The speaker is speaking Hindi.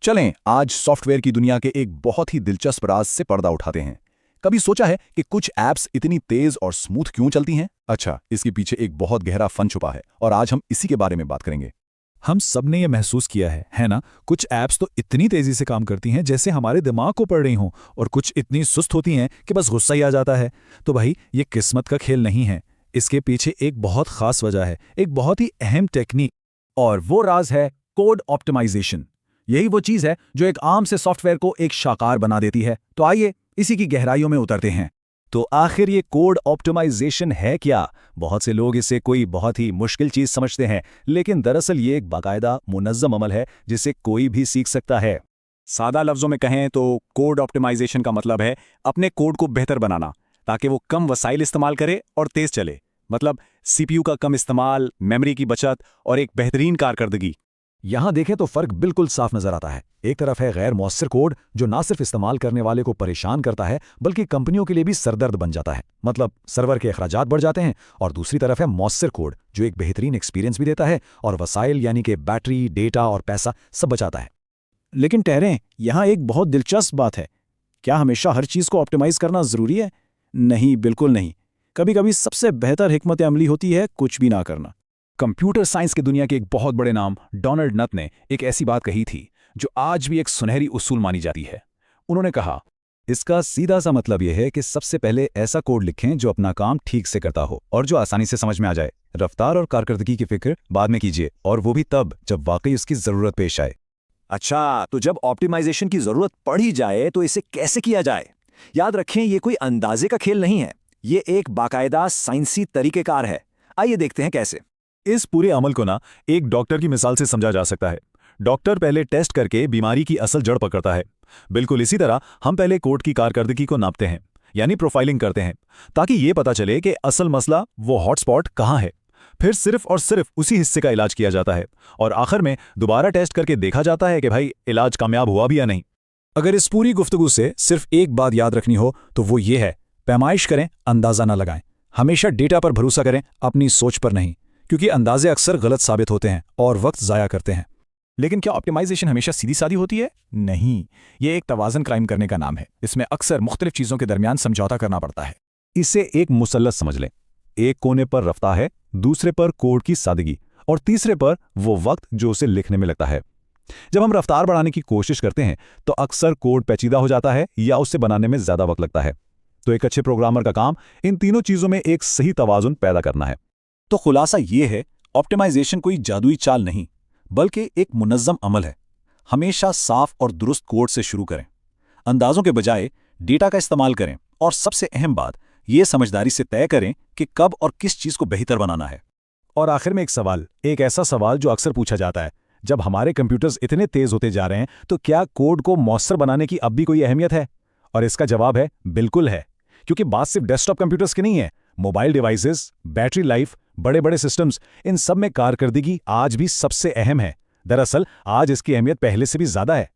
चलें आज सॉफ्टवेयर की दुनिया के एक बहुत ही दिलचस्प राज से पर्दा उठाते हैं। कभी सोचा है कि कुछ ऐप्स इतनी तेज और स्मूथ क्यों चलती हैं? अच्छा, इसके पीछे एक बहुत गहरा फन छुपा है और आज हम इसी के बारे में बात करेंगे। हम सब ने यह महसूस किया है ना? कुछ ऐप्स तो इतनी तेजी से काम करती हैं जैसे हमारे दिमाग को पढ़ रही हों, और कुछ इतनी सुस्त होती हैं कि बस गुस्सा ही आ जाता है। तो भाई, ये किस्मत का खेल नहीं है। इसके पीछे एक बहुत खास वजह है, एक बहुत ही अहम टेक्निक, और वो राज है कोड ऑप्टिमाइजेशन। यही वो चीज़ है जो एक आम से सॉफ्टवेयर को एक शाकार बना देती है। तो आइए इसी की गहराइयों में उतरते हैं। तो आखिर ये कोड ऑप्टिमाइजेशन है क्या? बहुत से लोग इसे कोई बहुत ही मुश्किल चीज़ समझते हैं, लेकिन दरअसल ये एक बाकायदा मुनज़्ज़म अमल है जिसे कोई भी सीख सकता है। सादा लफ्ज़ों में कहें तो कोड ऑप्टिमाइजेशन का मतलब है अपने कोड को बेहतर बनाना ताकि वो कम वसाइल इस्तेमाल करे और तेज़ चले। मतलब सीपीयू का कम इस्तेमाल, मेमोरी की बचत और एक बेहतरीन कारकर्दगी। यहां देखें तो फर्क बिल्कुल साफ नजर आता है। एक तरफ है गैर मौसर कोड जो ना सिर्फ इस्तेमाल करने वाले को परेशान करता है बल्कि कंपनियों के लिए भी सरदर्द बन जाता है, मतलब सर्वर के अखराजात बढ़ जाते हैं। और दूसरी तरफ है मौसर कोड जो एक बेहतरीन एक्सपीरियंस भी देता है और वसाइल यानी कि बैटरी, डेटा और पैसा सब बचाता है। लेकिन ठहरें, यहाँ एक बहुत दिलचस्प बात है। क्या हमेशा हर चीज़ को ऑप्टिमाइज करना ज़रूरी है? नहीं, बिल्कुल नहीं। कभी कभी सबसे बेहतर हिकमत अमली होती है कुछ भी ना करना। कंप्यूटर साइंस की दुनिया के एक बहुत बड़े नाम डोनाल्ड नथ ने एक ऐसी बात कही थी जो आज भी एक सुनहरी उसूल मानी जाती है। उन्होंने कहा, इसका सीधा सा मतलब यह है कि सबसे पहले ऐसा कोड लिखें जो अपना काम ठीक से करता हो और जो आसानी से समझ में आ जाए। रफ्तार और कारकर्दगी की फिक्र बाद में कीजिए, और वो भी तब जब वाकई उसकी ज़रूरत पेश आए। अच्छा, तो जब ऑप्टिमाइजेशन की ज़रूरत पड़ ही जाए तो इसे कैसे किया जाए? याद रखें, ये कोई अंदाजे का खेल नहीं है, ये एक बाकायदा साइंसी तरीक़ेकार है। आइए देखते हैं कैसे। इस पूरे अमल को ना एक डॉक्टर की मिसाल से समझा जा सकता है। डॉक्टर पहले टेस्ट करके बीमारी की असल जड़ पकड़ता है। बिल्कुल इसी तरह हम पहले कोड की कारकर्दगी को नापते हैं, यानी प्रोफाइलिंग करते हैं, ताकि ये पता चले कि असल मसला, वो हॉटस्पॉट कहाँ है। फिर सिर्फ और सिर्फ उसी हिस्से का इलाज किया जाता है, और आखिर में दोबारा टेस्ट करके देखा जाता है कि भाई इलाज कामयाब हुआ भी या नहीं। अगर इस पूरी गुफ्तगू से सिर्फ एक बात याद रखनी हो तो वो ये है, पैमाइश करें, अंदाज़ा ना लगाएं। हमेशा डेटा पर भरोसा करें, अपनी सोच पर नहीं, क्योंकि अंदाजे अक्सर गलत साबित होते हैं और वक्त ज़ाया करते हैं। लेकिन क्या ऑप्टिमाइजेशन हमेशा सीधी सादी होती है? नहीं, ये एक तवाज़न क्राइम करने का नाम है। इसमें अक्सर मुख्तलिफ चीज़ों के दरमियान समझौता करना पड़ता है। इसे एक मुसल्लत समझ लें। एक कोने पर रफ्तार है, दूसरे पर कोड की सादगी, और तीसरे पर वो वक्त जो उसे लिखने में लगता है। जब हम रफ्तार बढ़ाने की कोशिश करते हैं तो अक्सर कोड पेचीदा हो जाता है या उसे बनाने में ज़्यादा वक्त लगता है। तो एक अच्छे प्रोग्रामर का काम इन तीनों चीज़ों में एक सही तवाज़ुन पैदा करना है। तो खुलासा ये है, ऑप्टिमाइजेशन कोई जादुई चाल नहीं बल्कि एक मुनज़्ज़म अमल है। हमेशा साफ और दुरुस्त कोड से शुरू करें, अंदाज़ों के बजाय डेटा का इस्तेमाल करें, और सबसे अहम बात, ये समझदारी से तय करें कि कब और किस चीज़ को बेहतर बनाना है। और आखिर में एक सवाल, एक ऐसा सवाल जो अक्सर पूछा जाता है, जब हमारे कंप्यूटर्स इतने तेज होते जा रहे हैं तो क्या कोड को मौसर बनाने की अब भी कोई अहमियत है? और इसका जवाब है बिल्कुल है, क्योंकि बात सिर्फ डेस्कटॉप कंप्यूटर्स की नहीं है। मोबाइल डिवाइसेस, बैटरी लाइफ, बड़े बड़े सिस्टम्स, इन सब में कारकर्दगी आज भी सबसे अहम है। दरअसल आज इसकी अहमियत पहले से भी ज़्यादा है।